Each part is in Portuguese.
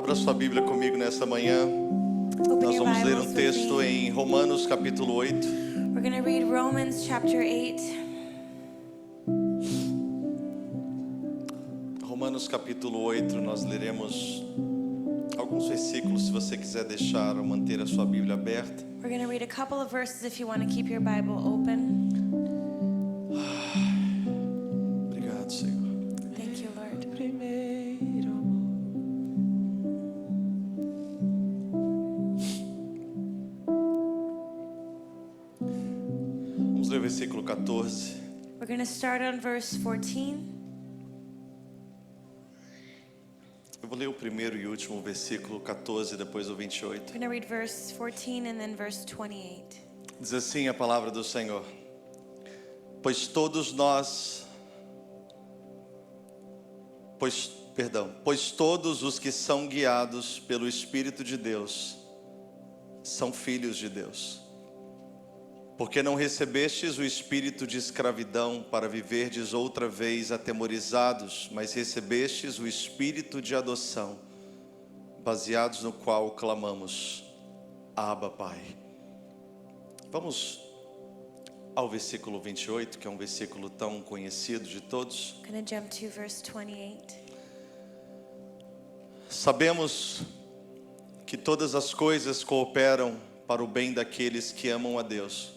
Abra sua Bíblia comigo nessa manhã. Nós vamos ler um texto em Romanos capítulo 8. We're going to read Romans chapter 8. Romanos capítulo 8, nós leremos alguns versículos, se você quiser deixar ou manter a sua Bíblia aberta. We're going to read a couple of verses if you want to keep your Bible open. Obrigado, Senhor. Thank you, Lord. Vamos ler o versículo 14. We're going to start on verse 14. Eu vou ler o primeiro e último versículo 14, depois o 28. We're going to read verse 14 and then verse 28. Diz assim a palavra do Senhor: Pois todos os que são guiados pelo Espírito de Deus são filhos de Deus. Porque não recebestes o espírito de escravidão para viverdes outra vez atemorizados, mas recebestes o espírito de adoção, baseados no qual clamamos: Abba, Pai. Vamos ao versículo 28, que é um versículo tão conhecido de todos. I'm going to jump to verse 28. Sabemos que todas as coisas cooperam para o bem daqueles que amam a Deus,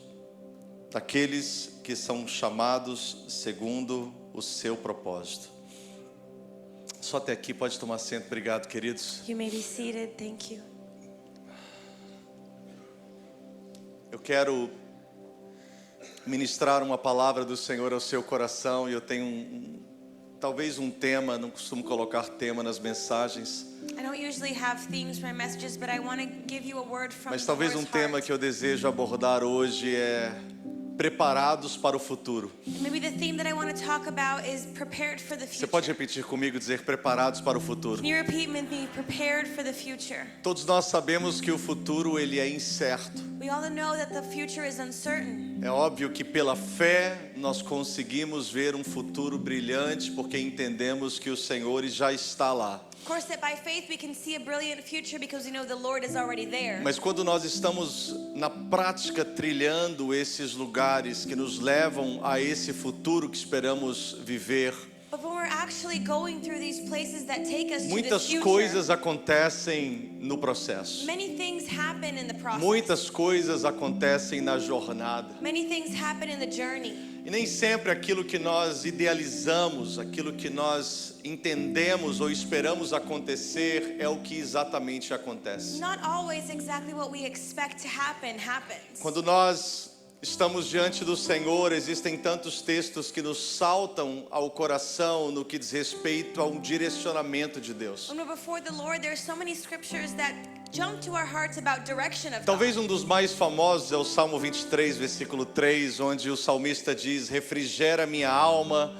daqueles que são chamados segundo o seu propósito. Só até aqui, pode tomar assento. Obrigado, queridos. You may be seated. Thank you. Eu quero ministrar uma palavra do Senhor ao seu coração, e eu tenho talvez um tema. Não costumo colocar tema nas mensagens, I don't usually have themes for my messages, but I want to give you a word from mas the talvez Lord's tema heart. que eu desejo abordar hoje é preparados para o futuro. Maybe the theme that I want to talk about is prepared for the Você future. pode repetir comigo, dizer preparados para o futuro? Can you repeat with me, prepared for the future? Todos nós sabemos que o futuro ele é incerto. We all know that the future is uncertain. É óbvio que pela fé nós conseguimos ver um futuro brilhante, porque entendemos que o Senhor já está lá. Of course, that by faith we can see a brilliant future because we know the Lord is already there. Mas quando nós estamos na prática trilhando esses lugares que nos levam a esse futuro que esperamos viver, But when we're actually going through these places that take us to muitas this future, coisas acontecem no processo. many things happen in the process. Muitas coisas acontecem na jornada. Many things happen in the journey. E nem sempre aquilo que nós idealizamos, aquilo que nós entendemos ou esperamos acontecer é o que exatamente acontece. Not always exactly what we expect to happen happens. Quando nós estamos diante do Senhor, existem tantos textos que nos saltam ao coração no que diz respeito a um direcionamento de Deus. When we're before the Lord, there are so many scriptures that jump to our hearts about direction of Talvez God. um dos mais famosos é o Salmo 23, versículo 3, onde o salmista diz: refrigera minha alma,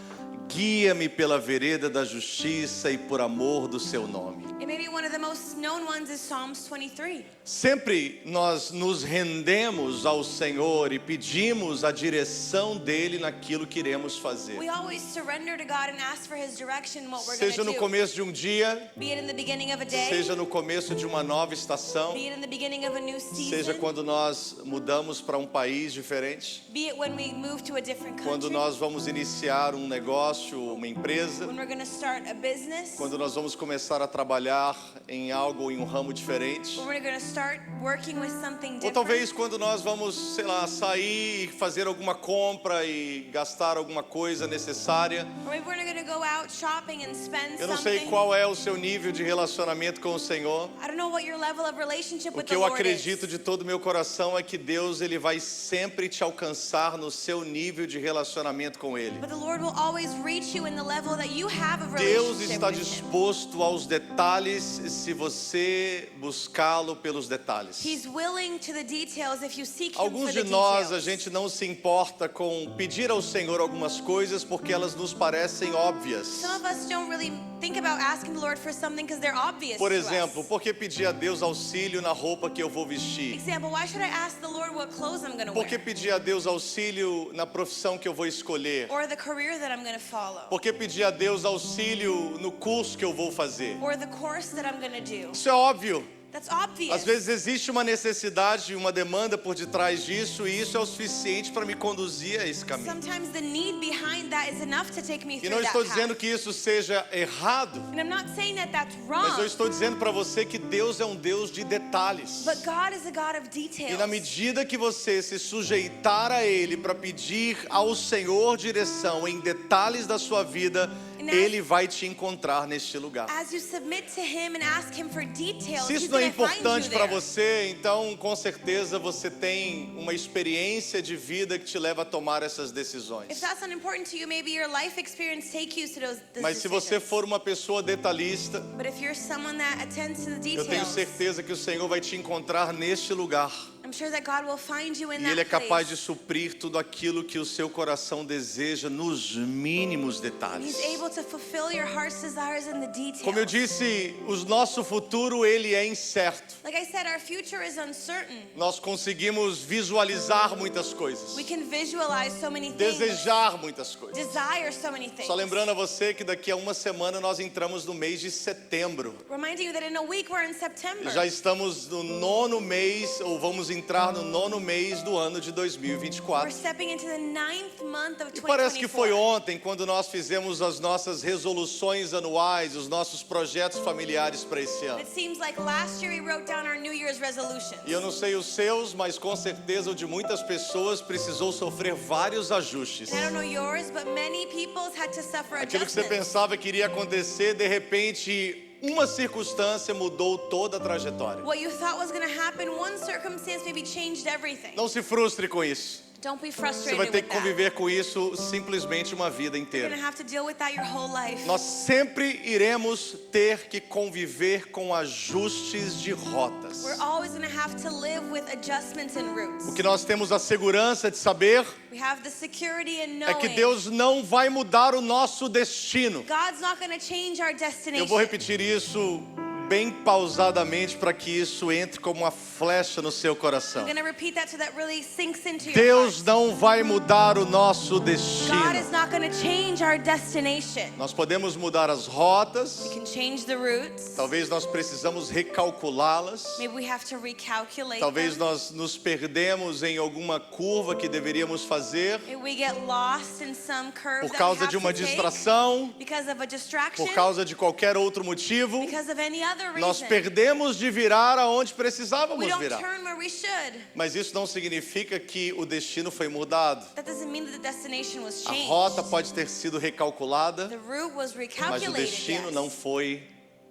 guia-me pela vereda da justiça e por amor do seu nome. And maybe one of the most known ones is Psalms 23. Sempre nós nos rendemos ao Senhor e pedimos a direção dele naquilo que iremos fazer. We always surrender to God and ask for His direction in what we're going Seja to no do. começo de um dia, Be it in the beginning of a day, seja no começo de uma nova estação, be it in the beginning of a new seja season, quando nós mudamos para um país diferente, be it when we move to a different quando country, nós vamos iniciar um negócio, uma empresa, when we're going to start a business, quando nós vamos começar a trabalhar em algo ou em um ramo diferente. when we're going to start working with something Ou different. talvez quando nós vamos, sei lá, sair e fazer alguma compra e gastar alguma coisa necessária. Or maybe we're going to go out shopping and spend Eu não sei something. qual é o seu nível de relacionamento com o Senhor. I don't know what your level of relationship O with que the eu Lord acredito is. de todo o meu coração é que Deus ele vai sempre te alcançar no seu nível de relacionamento com Ele. But the Lord will always reach you in the level that you have of Deus relationship está with Him. disposto aos detalhes se você buscá-lo pelos detalhes. He's willing to the details if you seek Him for Alguns the de nós, details. a gente não se importa com pedir ao Senhor algumas coisas porque elas nos parecem óbvias. Some of us don't really think about asking the Lord for something because they're obvious Por to exemplo, us. por que pedir a Deus auxílio na roupa que eu vou vestir? Example, why should I ask the Lord what clothes I'm going to Por que wear? pedir a Deus auxílio na profissão que eu vou escolher? Or the career that I'm going to follow? Por que pedir a Deus auxílio no curso que eu vou fazer? Or the course that I'm going to do? Isso é óbvio. That's obvious. Às vezes existe uma necessidade, uma demanda por detrás disso, e isso é o suficiente para me conduzir a esse caminho. Sometimes the need behind that is enough to take me E through não that estou path. dizendo que isso seja errado, And I'm not saying that that's mas eu wrong. estou dizendo para você que Deus é um Deus de detalhes. But God is a God of E details. na medida que você se sujeitar a Ele para pedir ao Senhor direção em detalhes da sua vida, Ele vai te encontrar neste lugar. As you submit to Him and ask Him for details, Se He's isso não é going to find importante you para there. você, então com certeza você tem uma experiência de vida que te leva a tomar essas If decisões. that's not important to you, maybe your life experience take you to those Mas se você decisions. for uma pessoa detalhista, But if you're someone that attends to the eu tenho details, certeza que o Senhor vai te encontrar neste lugar. I'm sure that God will find you in E Ele é that capaz de place. suprir tudo aquilo que o seu coração deseja nos mínimos And detalhes. He's able to fulfill your heart's desires in the details. Como eu disse, o nosso futuro ele é incerto. Like I said, our future is uncertain. Nós conseguimos visualizar muitas coisas, We can visualize so many things, desejar muitas coisas. desire so many things. Só lembrando a você que daqui a uma semana nós entramos no mês de setembro. Reminding you that in a week we're in September. Já estamos no 9º mês, ou vamos entrar no 9º mês do ano de We're 2024. stepping into the 9th month of E parece que foi 2024. ontem quando nós fizemos as nossas resoluções anuais, os nossos projetos familiares para esse ano. It seems like last year we wrote down our New Year's resolutions. E eu não sei os seus, mas com certeza o de muitas pessoas precisou sofrer vários ajustes. And I don't know yours, but many people's had to suffer Aquilo que você adjustments. pensava que iria acontecer, de repente, uma circunstância mudou toda a trajetória. What you thought was going to happen, one circumstance maybe changed everything. Não se frustre com isso. Don't be Você frustrated vai ter with que that. conviver com isso simplesmente uma vida You're going to inteira. have to deal with that your whole life. Nós sempre iremos ter que conviver com ajustes de rotas. We're always going to have to live with adjustments and routes. O que nós temos a segurança de saber We have the security in é que knowing Deus não vai mudar o nosso destino. God's not going to change our Eu destination. vou repetir isso bem pausadamente para que isso entre como uma flecha no seu coração. I'm going to repeat that so that really sinks into your Deus heart. não vai mudar o nosso God is destino. not going to change our destination. Nós podemos mudar as rotas, We can change the routes. talvez nós precisamos recalculá-las, Maybe we have to recalculate talvez them. nós nos perdemos em alguma curva que deveríamos fazer Maybe we get lost in some curve por that we causa have de uma to take distração, because of a distraction, por causa de qualquer outro motivo. because of any other Nós reason. perdemos de virar aonde We precisávamos don't virar. turn where we should. Mas isso não significa que o destino foi mudado. That doesn't mean that the destination was A changed. rota pode ter sido recalculada, The route was mas o recalculated, destino yes, não foi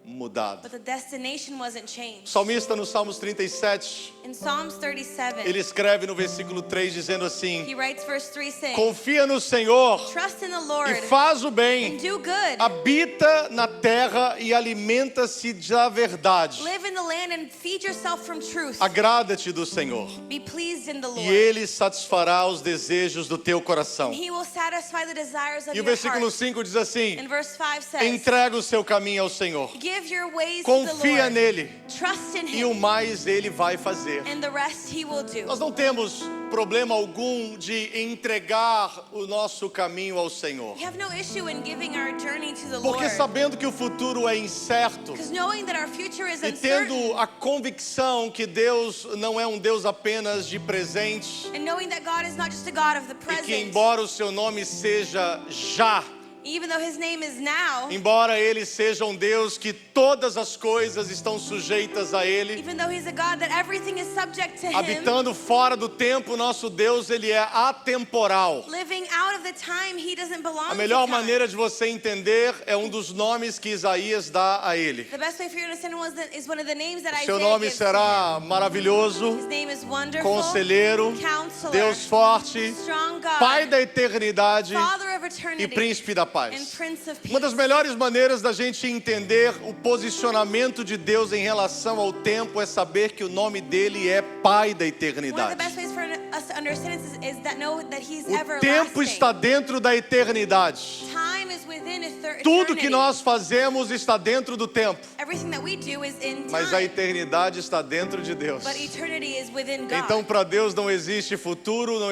mudado. but the destination wasn't changed. O salmista no Salmos 37, In Psalms 37, ele escreve no versículo 3 dizendo assim: he writes verse 3 saying, confia no Senhor trust in the Lord e faz o and bem, do good. habita na terra e alimenta-se da verdade. Live in the land and feed yourself from truth. Agrada-te do Senhor Be pleased in the Lord. e Ele satisfará os desejos do teu coração. And he will satisfy the desires of E o your versículo heart. 5 diz assim: And verse 5 says, entrega o seu caminho ao Senhor, give your ways to the confia Lord. nele Trust in e o him. mais Ele vai fazer. And the rest he will do. Nós não temos problema algum de entregar o nosso caminho ao Senhor, We have no issue in giving our journey to the porque Lord. sabendo que o futuro é incerto Because knowing that our future is e tendo uncertain, a convicção que Deus não é um Deus apenas de presente and knowing that God is not just a God of the e que present, embora o seu nome seja já, even though his name is now, embora Ele seja um Deus que todas as coisas estão sujeitas a Ele, even though he's a God that everything is subject to him, habitando fora do tempo, nosso Deus Ele é atemporal. living out of the time he doesn't belong A melhor to time. maneira de você entender é um dos nomes que Isaías dá a Ele. The best way for you to understand is one of the names that Seu Isaiah nome gives to será maravilhoso, him. His name is Wonderful, Conselheiro, Counselor, Deus forte, Strong God, Pai da eternidade Father of e eternity, Príncipe da and paz. Prince of Uma das Peace. melhores maneiras da gente entender o posicionamento de Deus em relação ao tempo é saber que o nome dele é Pai da One of the eternidade. best ways for us to understand this is that know that he's O tempo everlasting. está dentro da eternidade. Time is within Tudo que eternity. nós fazemos está dentro do tempo, Everything that we do is in mas a time, eternidade está dentro de Deus. but eternity is within God. Então, para Deus não existe futuro, não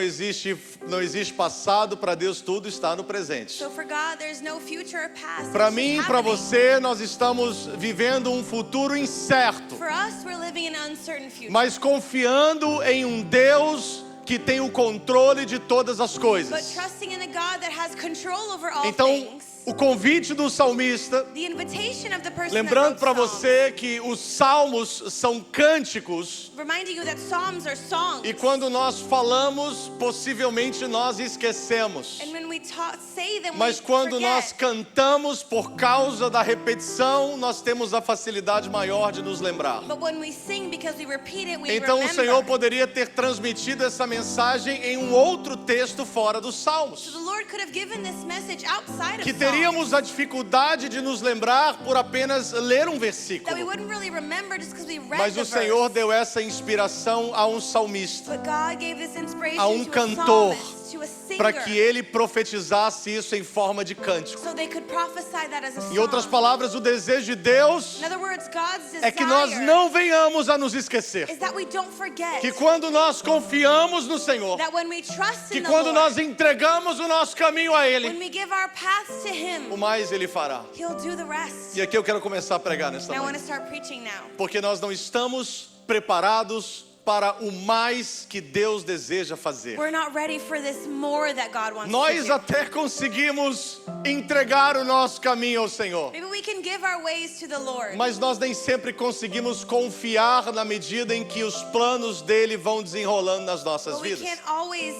existe passado, para Deus tudo está no presente. So for God, there's no future or past. Para It's mim just e para happening. você, nós estamos vivendo um futuro incerto, For us, we're living in an uncertain future. mas confiando em um Deus que tem o controle de todas as But coisas. trusting in a God that has control over all Então, things. o convite do salmista, The invitation of the person lembrando that para wrote Psalms, você que os salmos são cânticos, reminding you that Psalms are songs. e quando nós falamos, possivelmente nós esquecemos. And when we say them, Mas we quando forget. nós cantamos por causa da repetição, nós temos a facilidade maior de nos lembrar. But when we sing because we repeat it, we Então o remember. Senhor poderia ter transmitido essa mensagem em um outro texto fora dos So Salmos, the Lord could have given this message outside que of Psalms, teríamos a dificuldade de nos lembrar por apenas ler um that we versículo. wouldn't really remember just because we read Mas the o Senhor verse. deu essa inspiração a um salmista, But God gave this inspiration a um to cantor, a psalmist, to a singer, para que ele profetizasse isso em forma de cântico. so they could prophesy that as a song. Em outras palavras, o desejo de Deus In other words, God's desire é que nós não venhamos a nos esquecer. is that we don't forget Que quando nós confiamos no Senhor, that when we trust que in the quando Lord, nós entregamos o nosso caminho a when Ele, we give our paths to Him, o mais Ele fará. He'll do the rest. E aqui eu quero começar a pregar nesta And I want manhã, to start preaching now. porque nós não estamos preparados para o mais que Deus deseja fazer. We're not ready for this more that God wants Nós to do. até conseguimos entregar o nosso caminho ao Senhor, Maybe we can give our ways to the Lord, mas nós nem sempre conseguimos confiar na medida em que os planos dele vão desenrolando nas nossas but we vidas. can't always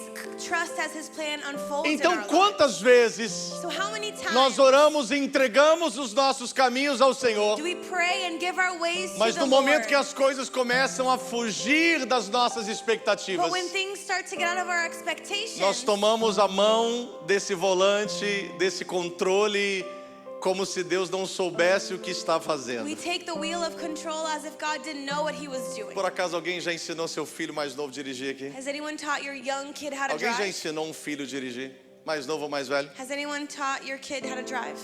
trust as His plan unfolds in Então, our lives. quantas vezes So how many times nós oramos e entregamos os nossos caminhos ao Senhor, do we pray and give our ways mas to the no momento Lord? que as coisas começam a fugir das nossas But expectativas, when things start to get out of our expectations, nós tomamos a mão desse volante, desse controle, como se Deus não soubesse o que está we fazendo. take the wheel of control as if God didn't know what He was doing. Por acaso alguém já ensinou seu filho mais novo a dirigir aqui? Has anyone taught your young kid how to Alguém já drive? ensinou um filho a dirigir? Mais novo ou mais velho? Has anyone taught your kid how to drive?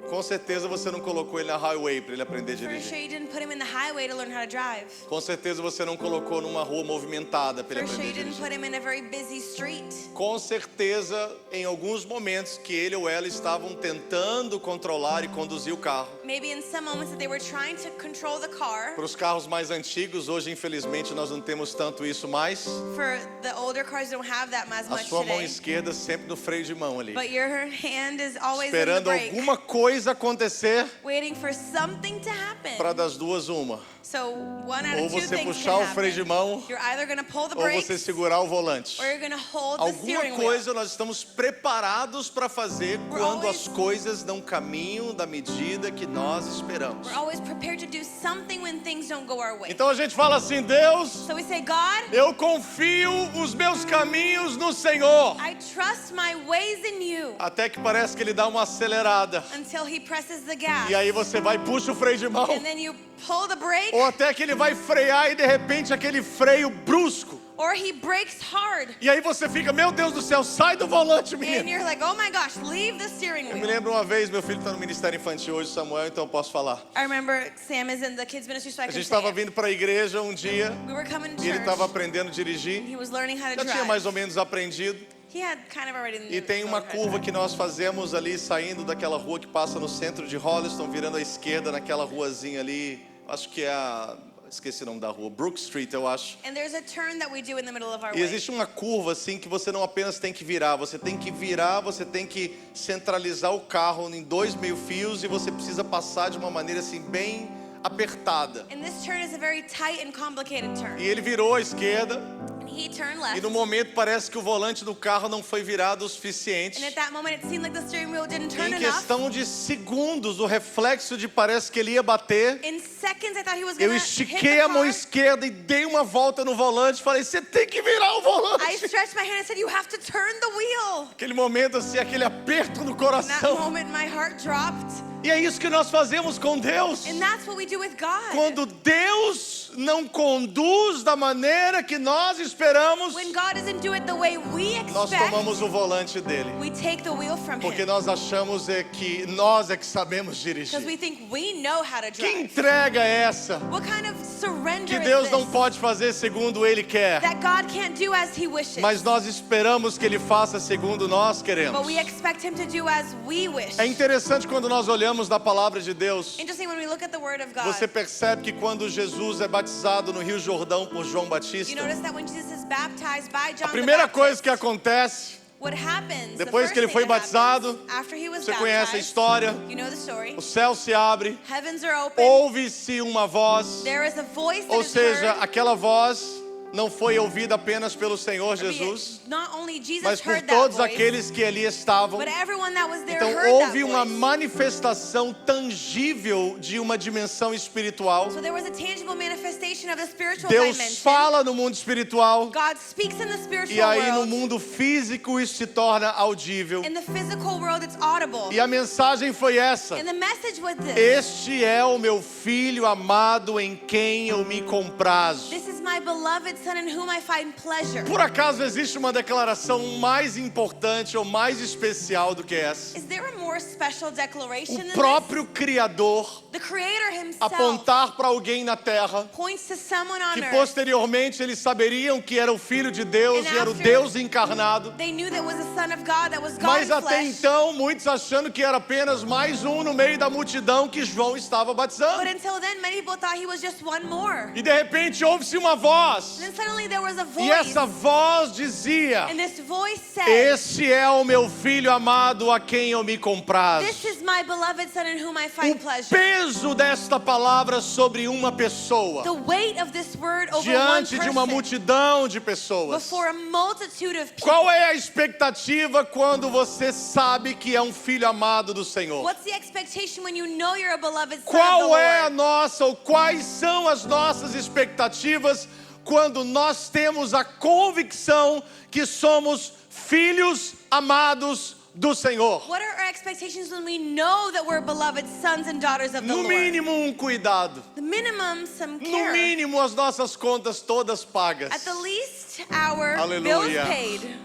Com certeza você não colocou ele na highway para ele aprender a For sure dirigir. you didn't put him in the highway to learn how to drive. Com certeza você não colocou numa rua movimentada para For ele sure you aprender a didn't dirigir. put him in a very busy street. Com certeza, em alguns momentos que ele ou ela estavam tentando controlar e conduzir o carro. Maybe in some moments that they were trying to control the car. Para os carros mais antigos, hoje infelizmente nós não temos tanto isso mais. For the older cars, don't have that as A much sua mão today. esquerda sempre no freio de mão ali, But your hand is always in the esperando brake, alguma coisa acontecer waiting for something to happen. para das duas uma. So one out Ou of two você things puxar can o freio de happen. mão, You're either going to pull the ou brakes você segurar o volante. or you're going to hold the Alguma steering wheel. coisa nós estamos preparados para fazer quando as coisas não caminham da medida que nós esperamos. We're always prepared to do something when things don't go our way. Então a gente fala assim: Deus, So we say, God, eu confio os meus caminhos no Senhor. I trust my ways in you, Até que parece que ele dá uma acelerada. until He presses the gas. E aí você vai e puxa o freio de mão. And then you pull the brake, Ou até que ele vai frear e de repente aquele freio brusco. or He brakes hard. E aí você fica: meu Deus do céu, sai do volante, And menino. you're like, oh my gosh, leave the steering Eu me wheel. lembro uma vez, meu filho está no Ministério Infantil hoje, Samuel, então eu posso falar. I remember Sam is in the kids ministry, so I A can gente say estava it. vindo para a igreja um dia We were coming to e ele church. estava aprendendo a dirigir. He was learning how to Já tinha drive. mais ou menos aprendido. He had kind of already E tem uma known how to curva drive. que nós fazemos ali, saindo daquela rua que passa no centro de Holliston, virando à esquerda naquela ruazinha ali. Acho que é a... Esqueci o nome da rua. Brook Street, eu acho. And there's a turn that we do in the middle of our E way. existe uma curva assim que você não apenas tem que virar, você tem que virar, você tem que centralizar o carro em dois meio-fios e você precisa passar de uma maneira assim bem apertada. And this turn is a very tight and complicated turn. E ele virou à esquerda And he turned e left. no momento parece que o volante do carro não foi virado o suficiente. And at that moment, it seemed like the steering wheel didn't turn Em enough. questão de segundos, o reflexo de parece que ele ia bater. In seconds, I thought he was Eu going to hit estiquei the a mão car. esquerda e dei uma volta no volante. Falei: você tem que virar o I volante. stretched my hand and said, you have to turn the wheel. Aquele momento assim, aquele aperto no In that coração. moment, my heart dropped. E é isso que nós fazemos com Deus. And that's what we do with God. Quando Deus não conduz da maneira que nós esperamos, When God doesn't do it the way we nós expect, tomamos o volante dele. we take the wheel from Porque Him. nós achamos que nós é que sabemos Because dirigir. we think we know how to Que drive. entrega é essa What kind of surrender que is Deus this? não pode fazer segundo Ele quer, That God can't do as He wishes. mas nós esperamos que Ele faça segundo nós queremos? But we expect Him to do as we wish. É interessante quando nós olhamos na palavra de Deus, Interesting when we look at the Word of God. você percebe que quando Jesus é batizado no Rio Jordão por João You Batista, notice that when Jesus is baptized by John a primeira the coisa que Baptist, acontece, what happens, depois the que ele first foi thing that batizado, happens, after he was você conhece a baptized, história, you know the story, o céu se abre, heavens are open, ouve-se uma voz, there is a voice that ou is seja, heard. aquela voz não foi ouvida apenas pelo Senhor I mean, Jesus, not only Jesus mas por heard that todos voice, aqueles que ali estavam. but everyone that was there Então heard houve that uma voice. manifestação tangível de uma dimensão espiritual. So there was a tangible manifestation of the spiritual Deus dimension. fala no mundo espiritual God speaks in the spiritual e aí no world. mundo físico isso se torna audível. In the physical world, it's audible. E a mensagem foi essa: And the message was this. este é o meu filho amado em quem eu me comprazo. This is my beloved son in whom I find pleasure. Por acaso existe uma declaração mais importante ou mais especial do que essa? Is there a more special declaration O than próprio Criador this? The Creator Himself apontar para alguém na terra points to someone on que earth. posteriormente eles saberiam que era o Filho de Deus And e era o after- Deus encarnado. They knew that was a son of God, that was God Mas in até flesh. então, muitos achando que era apenas mais um no meio da multidão que João estava batizando. But until then, many people thought he was just one more. E de repente ouve-se uma voz. And then suddenly there was a voice. E essa voz dizia: And this voice said, esse é o meu filho amado a quem eu me comprazo. this is my beloved son in whom I find O pleasure. peso desta palavra sobre uma pessoa, The weight of this word over one diante de uma person, multidão de pessoas. before a multitude of people. Qual é a expectativa quando você sabe que é um filho amado do Senhor? What's the expectation when you know you're a beloved son of the Qual é a Lord? nossa ou quais são as nossas expectativas quando nós temos a convicção que somos filhos amados do Senhor? What are our expectations when we know that we're beloved sons and daughters of the No Lord? mínimo um cuidado, The minimum, some no care. mínimo as nossas contas todas pagas, At the least, our Aleluia. bills paid.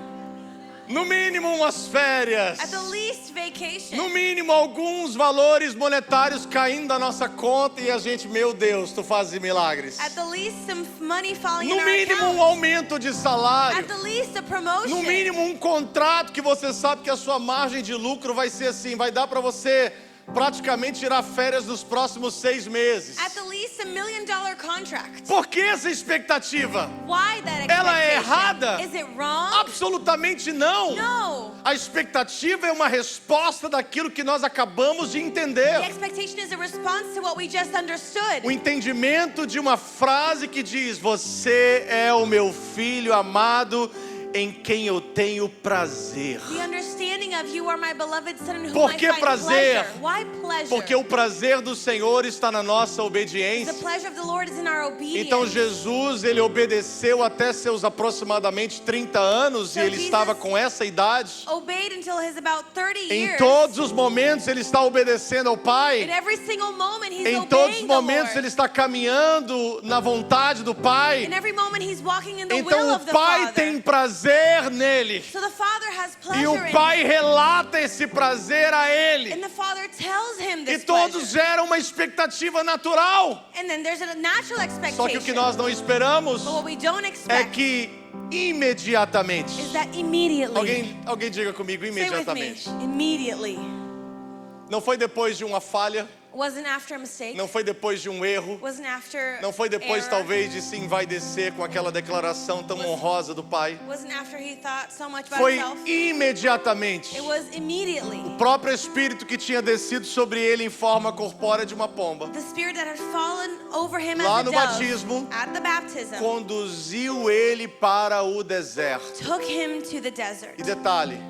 no mínimo umas férias, At the least, vacation. no mínimo alguns valores monetários caindo da nossa conta e a gente, meu Deus, tu fazes milagres. At the least, some money falling in No our mínimo account. um aumento de salário. At the least, a promotion. No mínimo um contrato que você sabe que a sua margem de lucro vai ser assim, vai dar para você praticamente tirar férias nos próximos 6 meses. At the least, $1 million contract. Por que essa expectativa? Why that expectation? Ela é errada? Is it wrong? Absolutamente não. No. A expectativa é uma resposta daquilo que nós acabamos de The entender. expectation is a response to what we just understood. O entendimento de uma frase que diz: você é o meu filho amado em quem eu tenho prazer. The understanding of you are my beloved son in whom Por I que find prazer? pleasure. Why pleasure? Porque o prazer do Senhor está na nossa The obediência. pleasure of the Lord is in our obedience. Então Jesus, ele obedeceu até seus aproximadamente 30 anos e So ele Jesus estava com essa idade. obeyed until his about 30 Em years. todos os momentos ele está obedecendo ao In Pai. every single moment he's Em obeying todos os the momentos Lord. ele está caminhando na vontade do Pai. In every moment he's walking in the will Então of o the Pai Father. tem prazer nele. So the Father has E pleasure o in Pai him. relata esse prazer a ele. And the Father tells him E this todos pleasure. geram uma expectativa natural. And then there's a natural expectation. Só que o que nós não esperamos But what we don't é expect que imediatamente. is that immediately. Alguém diga comigo, Say with me. imediatamente. Immediately. Não foi depois de uma falha, Wasn't after a mistake. não foi depois de um erro, Wasn't after não foi depois error. talvez de se envaidecer com aquela declaração tão honrosa do Pai. Wasn't after he thought so much about Foi himself. imediatamente. It was immediately. O próprio Espírito que tinha descido sobre ele em forma corpórea de uma pomba The spirit that had fallen over him Lá as a no dove batismo, at the baptism conduziu ele para o deserto. took him to the desert. E detalhe,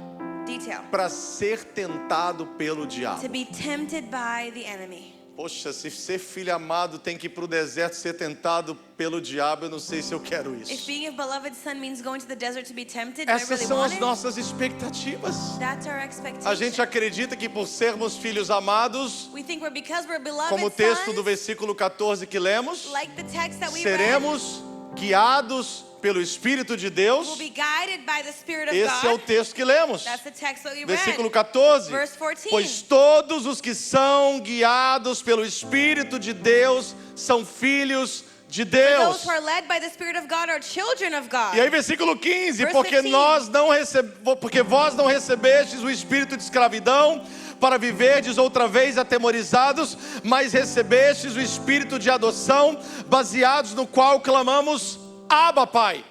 Detail. para ser tentado pelo diabo. To be tempted by the enemy. Poxa, se ser filho amado tem que ir para o deserto ser tentado pelo diabo, eu não sei se eu quero If isso. being a beloved son means going to the desert to be tempted, do I Essas really são want as it? nossas expectativas. That's our expectation. A gente acredita que por sermos filhos amados, We think because we're beloved como o texto do sons, versículo 14 que lemos, like the text that we seremos guiados pelo Espírito de read, we'll Deus. be guided by the Spirit of Esse é o God. texto que lemos. That's the text that we Versículo read. 14. Verse 14. Pois todos os que são guiados pelo Espírito de Deus são filhos de Those Deus. who are led by the Spirit of God are children of God. E aí versículo 15, Verse porque 15. porque vós não recebestes o espírito de escravidão para viverdes outra vez atemorizados, mas recebestes o espírito de adoção, baseados no qual clamamos: Abba, Pai.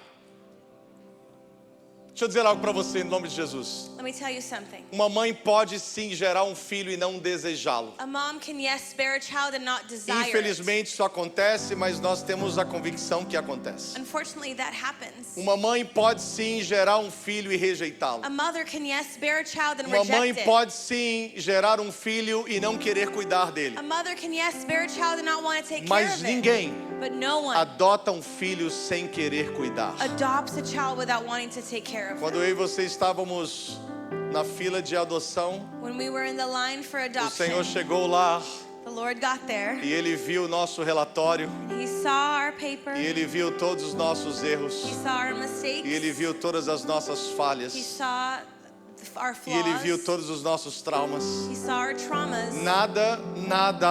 Deixa eu dizer algo para você em nome de Jesus. Let me tell you something. Uma mãe pode sim gerar um filho e não desejá-lo. A mom can, yes, bear a child and not desire it. Infelizmente isso acontece, mas nós temos a convicção que acontece. Unfortunately, that happens. Uma mãe pode sim gerar um filho e rejeitá-lo. A mother can, yes, bear a child and Uma mãe reject it. pode sim gerar um filho e não querer cuidar dele. A mother can, yes, bear a child and not want to take care Mas of ninguém it. But no one adota um filho sem querer cuidar. adopts a child without wanting to take care of Quando them. eu e você estávamos na fila de adoção, When we were in the line for o adoption, Senhor chegou lá the Lord got there. e Ele viu o nosso relatório, He saw our paper. e Ele viu todos os nossos erros, He saw our mistakes. e Ele viu todas as nossas falhas, He saw our e Ele flaws. viu todos os nossos traumas. He saw our traumas. Nada,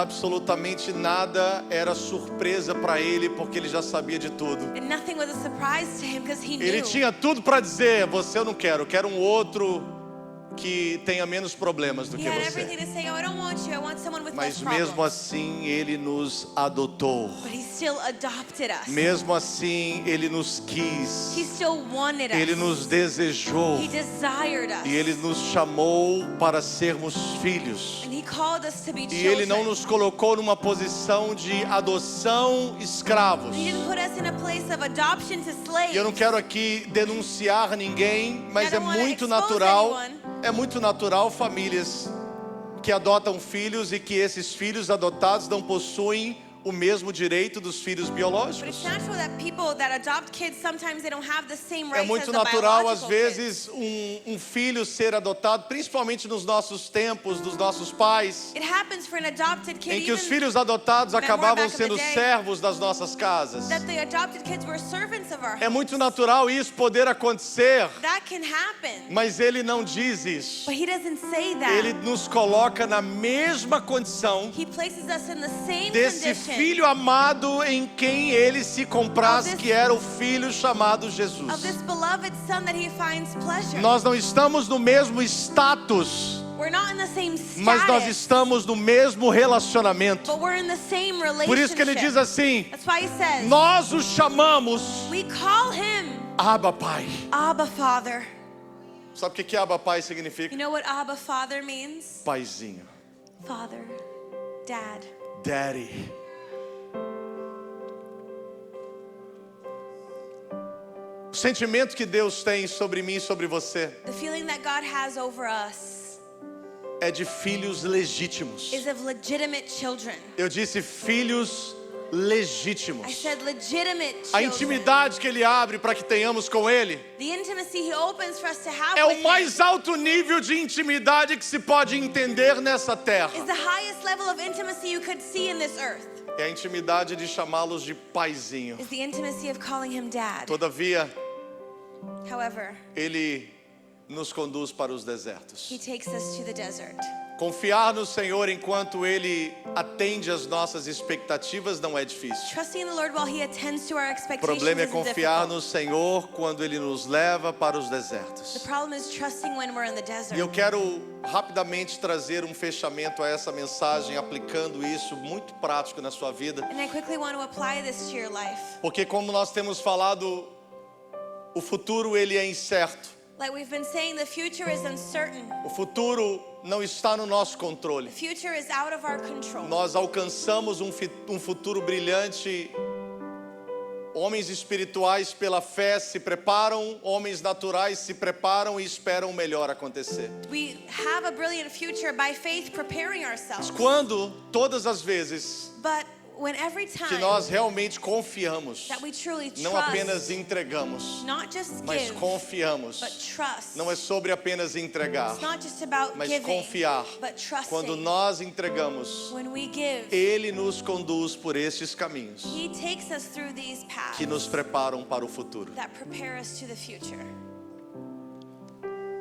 absolutamente nada era surpresa para Ele, porque Ele já sabia de tudo. And nothing was a surprise to him because he Ele knew. tinha tudo para dizer: você eu não quero, eu quero um outro que tenha menos problemas do He que had você. everything to say, oh, I don't want you. I want someone with Mas less problems. mesmo assim Ele nos adotou. But he still adopted us. Mesmo assim Ele nos quis. He still wanted us. Ele nos desejou. He desired us. E Ele nos chamou para sermos filhos. And he called us to be E children. Ele não nos colocou numa posição de adoção escravos. He didn't put us in a place of adoption to slaves. E eu não quero aqui denunciar ninguém, mas I é don't wanna muito expose natural, anyone. é muito natural famílias que adotam filhos e que esses filhos adotados não possuem o mesmo direito dos filhos But biológicos. it's natural that people that adopt kids sometimes they don't have the same rights É as muito the natural, às biological vezes, um filho ser adotado, principalmente nos nossos tempos, dos nossos pais, kids. It happens for an adopted kid em que os even filhos adotados more acabavam back in the sendo day. servos das nossas casas. that the adopted kids were servants of our É homes. muito natural isso poder acontecer, That can happen. mas ele não diz isso. But he doesn't say that. Ele nos coloca na mesma condição He places us in the same desse condition filho amado em quem ele se compraz, Of this- que era o filho chamado of Jesus. this beloved son that he finds pleasure. Nós não estamos no mesmo status, We're not in the same status, mas nós estamos no mesmo relacionamento. but we're in the same relationship. Por isso que ele diz assim: That's why he says, nós o chamamos we call him Abba Pai. Abba Father. Sabe o que Abba Pai You significa? know what Abba Father means? Paizinho, Father, Dad. Daddy. O sentimento que Deus tem sobre mim e sobre você The feeling that God has over us é de filhos legítimos. is of legitimate children. Eu disse filhos legítimos. I said legitimate A children. intimidade que Ele abre para que tenhamos com Ele The intimacy he opens for us to have é with o mais alto nível de intimidade que se pode entender nessa him is terra. the highest level of intimacy you could see in this earth. É a intimidade de chamá-los de paizinho. Is the intimacy of calling him Dad. Todavia, However, Ele nos conduz para os desertos. he takes us to the desert. Confiar no Senhor enquanto Ele atende às nossas expectativas não é difícil. Trusting in the Lord while he attends to our O expectations problema é isn't confiar difficult. no Senhor quando Ele nos leva para os The desertos. problem is trusting when we're in the desert. E eu quero rapidamente trazer um fechamento a essa mensagem, aplicando isso muito prático na sua vida. And I quickly want to apply this to your life. Porque como nós temos falado, o futuro ele é incerto. Like we've been saying, the future is uncertain. O futuro não está no nosso controle. The future is out of our control. Nós alcançamos um futuro brilhante Homens espirituais pela fé se preparam, homens naturais se preparam e esperam o melhor acontecer. We have a brilliant future by faith preparing ourselves. Quando todas as vezes But when every que time nós realmente confiamos, that we truly não trust, apenas entregamos, not just mas give, confiamos. but trust. Não é sobre apenas entregar, It's not just about mas giving, confiar. but trusting. Quando nós entregamos, When we give, Ele nos conduz por estes caminhos He takes us through these paths que nos preparam para o futuro. that prepare us to the future.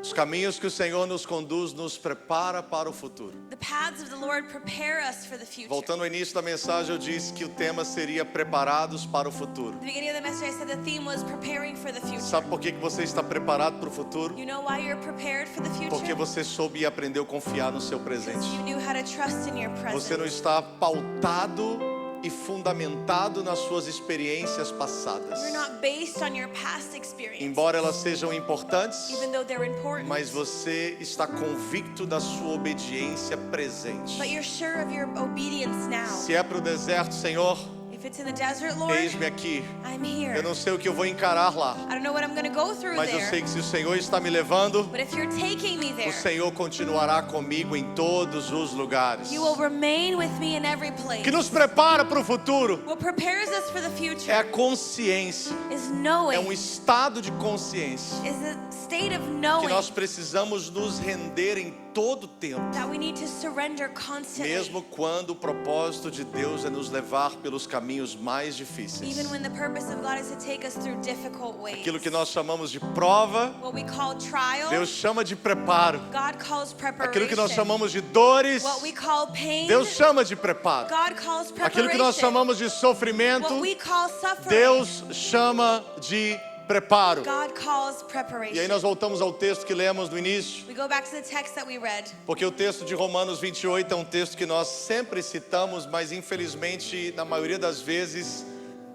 Os caminhos que o Senhor nos conduz nos prepara para o futuro. The paths of the Lord prepare us for the future. Voltando ao início da mensagem, eu disse que o tema seria preparados para o futuro. At the beginning of the message, I said the theme was preparing for the future. Sabe por que você está preparado para o futuro? You know why you're prepared for the future? Porque você soube e aprendeu a confiar no seu presente. Because you knew how to trust in your Você não present. está pautado e fundamentado nas suas experiências passadas. You're not based on your past experience. Embora elas sejam importantes, Even though they're important, mas você está convicto da sua obediência presente. but you're sure of your obedience now. Se é para o deserto, Senhor, If it's in the desert, Lord, eis-me aqui. I'm here. Eu não sei o que eu vou encarar lá, I don't know what I'm going to go through mas eu there. sei que se o Senhor está me levando, But if you're taking me o there, Senhor continuará comigo em todos os lugares. you will remain with me in every O place. que nos prepara para o futuro What prepares us for the é future a consciência, is é knowing, estado de consciência is a state of que knowing nós precisamos nos render em todo tempo, that we need to surrender constantly. mesmo quando o propósito de Deus é nos levar pelos caminhos mais difíceis. Even when the purpose of God is to take us through difficult ways. Aquilo que nós chamamos de prova, What we call trial, Deus chama de preparo. God calls preparation. Aquilo que nós chamamos de dores, What we call pain, Deus chama de preparo. God calls preparation. Aquilo que nós chamamos de sofrimento, What we call suffering, Deus chama de preparo. God calls preparation. E aí nós voltamos ao texto que lemos no início, We go back to the text that we read. porque o texto de Romanos 28 é um texto que nós sempre citamos, mas infelizmente, na maioria das vezes,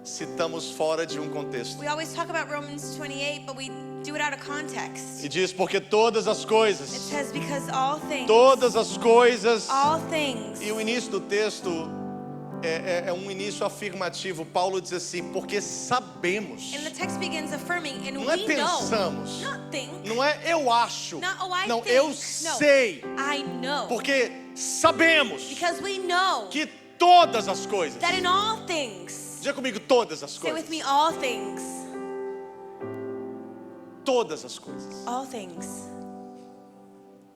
citamos fora de um contexto. We always talk about Romans 28, but we do it out of context. E diz, porque todas as It coisas, says because all things, todas as coisas, all things. e o início do texto é um início afirmativo. Paulo diz assim, porque sabemos, And the text begins affirming, and não é we know, pensamos, not think, não é eu acho, not oh I não, think, eu no, sei, I know, porque sabemos because we know que todas as coisas, that in all things, diga comigo, todas as say with coisas, me, all things, todas as coisas, all things,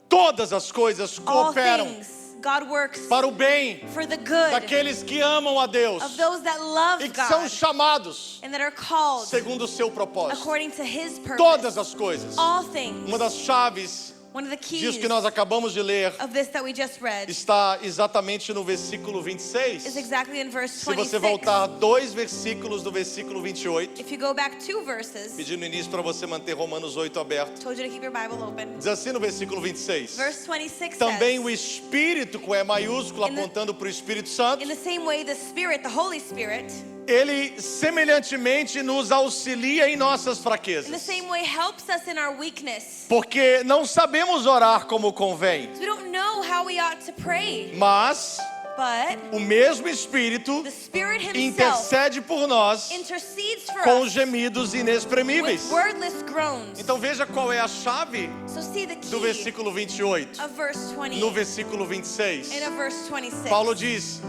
todas as coisas all cooperam things, God works para o bem for the good daqueles que amam a Deus of those that love e que são God chamados and that are called segundo o seu propósito. according to His purpose. Todas as coisas. All things. Uma das chaves One of the keys disso que nós acabamos de ler of this that we just read está exatamente no versículo 26. is exactly in verse Se você 26. voltar 2 versículos do versículo 28, If you go back 2 verses, pedindo no início para você manter Romanos 8 aberto. told you to keep your Bible open. Diz assim no versículo 26. Verse 26 Também o says, Espírito, com E maiúsculo, In the- apontando para o Espírito Santo, in the same way the Spirit, the Holy Spirit, ele semelhantemente nos auxilia em nossas in the fraquezas. same way helps us in our weakness. Porque não sabemos orar como convém, So we don't know how we ought to pray, mas but o mesmo Espírito the Spirit Himself intercede por nós intercedes for com us gemidos with inexprimíveis. wordless groans. Então veja qual é a chave So see the do key versículo 28. of verse 20 No versículo 26, and of verse 26. Paulo diz: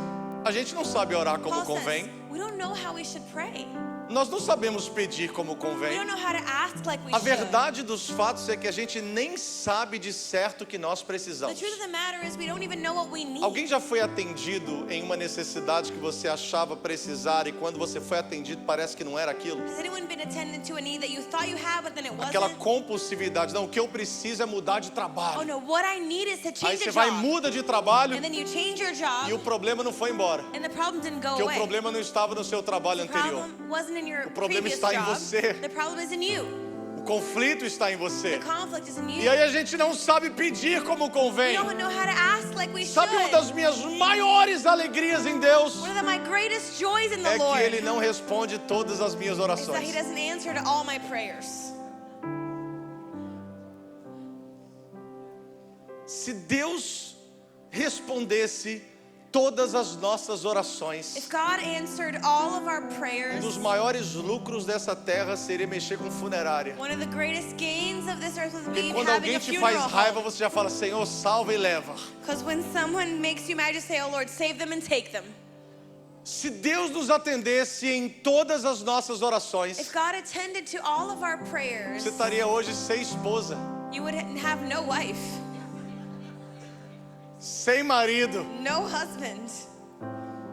a gente não sabe orar como Paul convém, says, we don't know how we should pray. nós não sabemos pedir como We convém. don't know how to ask like we A should. verdade dos fatos é que a gente nem sabe de certo o que nós The precisamos. truth of the matter is we don't even know what we need. Alguém já foi atendido em uma necessidade que você achava precisar e quando você foi atendido parece que não era aquilo? Has anyone been attended to a need that you thought you had but then it Aquela wasn't? compulsividade, não, o que eu preciso é mudar de Oh trabalho. no, what I need is to Aí change você a vai, job. muda de trabalho And then you change your job e o problema não foi embora. and the problem didn't go Porque o away. problema não estava no seu trabalho The anterior. problem wasn't in your problema previous está em job. você. The problem is in you. O conflito está em você. The conflict is in you. E aí a gente não sabe pedir como We convém. don't know how to ask like we Sabe uma should. das minhas maiores alegrias em Deus? One of my greatest joys in the É que Lord Ele não responde todas as minhas is that orações. He doesn't answer to all my prayers. Se Deus respondesse todas as nossas orações, If God answered all of our um prayers, dos maiores lucros dessa terra seria mexer com funerária. one of the greatest gains of this earth was Porque me quando having alguém a te faz funeral raiva, home. você já fala, Senhor, salva e leva. Because when someone makes you mad, you say, oh Lord, save them and take them. Se Deus nos atendesse em todas as nossas orações, If God attended to all of our prayers, você estaria hoje sem esposa, you would have no wife, sem marido, no husband,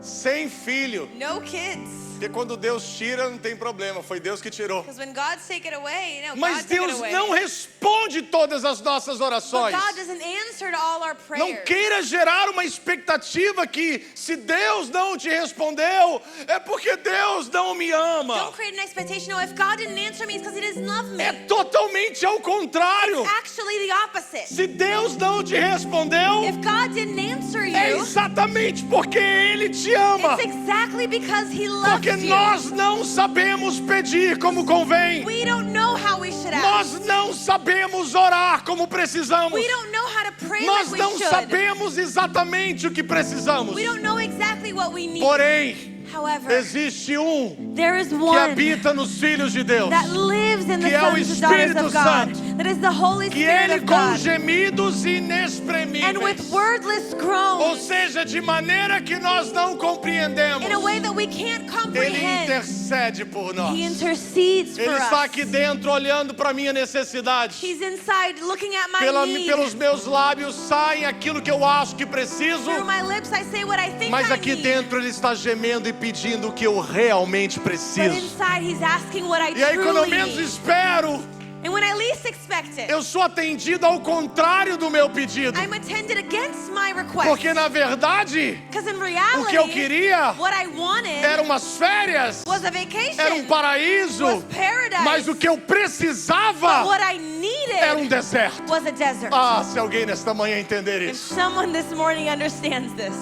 sem filho. no kids. Porque quando Deus tira, não tem problema, foi Deus que tirou. Because when God's take it away, no, Mas God took it Deus away. não responde todas as nossas But orações. God doesn't answer to all our Não prayers. queira gerar uma expectativa que se Deus não te respondeu, é porque Deus não me ama. Don't create an expectation. No, if God didn't answer me, it's because He doesn't love me. É totalmente ao contrário. Actually, the opposite. Se Deus não te respondeu, If God didn't answer é you, exatamente porque Ele te ama. it's exactly because He loves Porque you. nós não sabemos pedir como convém. We don't know how we should ask. Nós não sabemos orar como precisamos. We don't know how to pray Nós like we não should. sabemos exatamente o que precisamos. We don't know exactly what we need. Porém, However, existe um there is que one habita nos filhos de Deus, that lives in the que é o sons and daughters Espírito of God. Santo, That is the Holy que Spirit Ele of com God. gemidos And with inexprimíveis, wordless ou groans, seja, de maneira que nós não compreendemos, in a way that we can't Ele comprehend, intercede por nós. He intercedes for Ele está us. aqui dentro olhando para a minha necessidade. He's inside looking at my need. Pelos meus lábios saem aquilo que eu acho que preciso, Through my lips I say what I think mas I aqui need. dentro Ele está gemendo e pedindo o que eu realmente But preciso. inside He's asking what I E aí quando eu truly menos need. espero, And when I least expect it, eu sou atendido ao contrário do meu pedido. I'm attended against my request. Porque na verdade, Because in o reality, que eu queria what I wanted eram umas férias, was a vacation, era um paraíso, was paradise. mas o que eu But precisava what I needed era um deserto. was a desert. Ah, se alguém nesta manhã entender If isso. someone this morning understands this,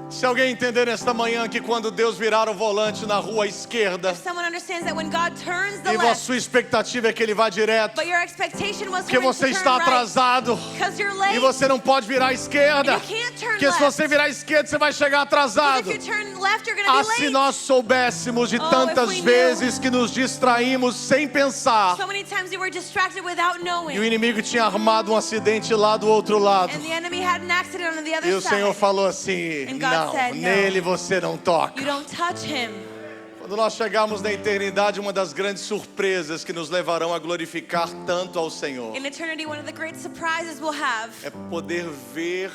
Se alguém entender nesta manhã que quando Deus virar o volante na rua esquerda, if someone understands that when God turns the e a left, sua expectativa é que ele vá direto, but your expectation was porque for him você to está turn right, atrasado because you're late, e você não pode virar à esquerda, and you can't turn porque se left. você virar à esquerda você vai chegar Because atrasado. if you turn left, you're going to Ah, be late. se nós soubéssemos de Oh, tantas if we knew. vezes que nos distraímos sem pensar, So many times you were distracted without knowing. e o inimigo tinha armado um acidente lá do outro lado, And the enemy had an accident on the other e o side. Senhor falou assim: And God não, said, no. nele você não toca. You don't touch him. Quando nós chegarmos na eternidade, uma das grandes surpresas que nos levarão a glorificar tanto ao Senhor In eternity, one of the great surprises we'll have é poder ver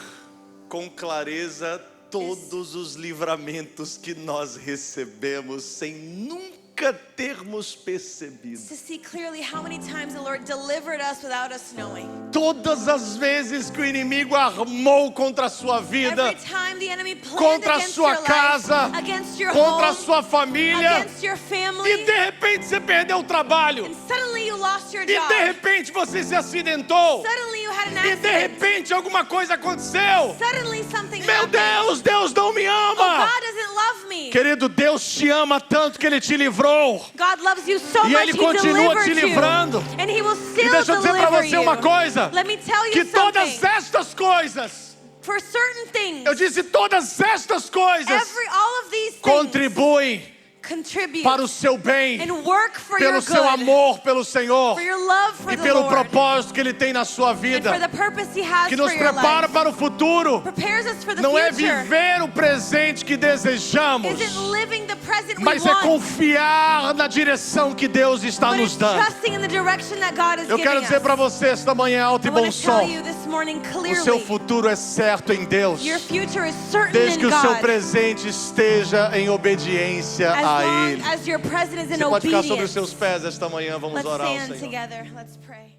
com clareza todos os livramentos que nós recebemos sem nunca termos percebido. to see clearly how many times the Lord delivered us without us knowing. Todas as vezes que o inimigo armou contra a sua vida, Every time the enemy planned contra a against sua your casa, life, against your contra a home, sua família, against your family, e de repente você perdeu o trabalho, and suddenly you lost your e job. de repente você se acidentou, Suddenly you had an e de accident. repente alguma coisa aconteceu. Suddenly something Meu happened. Deus, Deus não me Oh, ama. God doesn't love me. Querido, Deus te ama tanto que Ele te livrou. God loves you so E much, Ele He continua delivered te livrando. you. And He will E still deixa eu dizer para deliver você uma you. coisa, Let me tell you que todas something. estas coisas, For certain things, eu disse todas estas coisas, all of these things contribuem contribute para o seu bem, and work for pelo your seu good, amor pelo Senhor for your love for e the pelo Lord, propósito que Ele tem na sua and vida, for the purpose He has que for nos your prepara life. para o futuro. Prepares us for the Não é future. viver o presente que desejamos, Isn't living the present mas we é want, confiar na direção que Deus está but nos it's dando. trusting in the direction that God is Eu quero giving dizer us. para você esta manhã alto e I bom want to tell som, you this morning o seu clearly, futuro é certo em Deus, your future is certain desde que in o seu God. presente esteja em obediência As a long Ele. as your present is in Você pode ficar sobre os obedience. seus pés esta manhã, vamos Let's orar ao stand Senhor. together. Let's pray.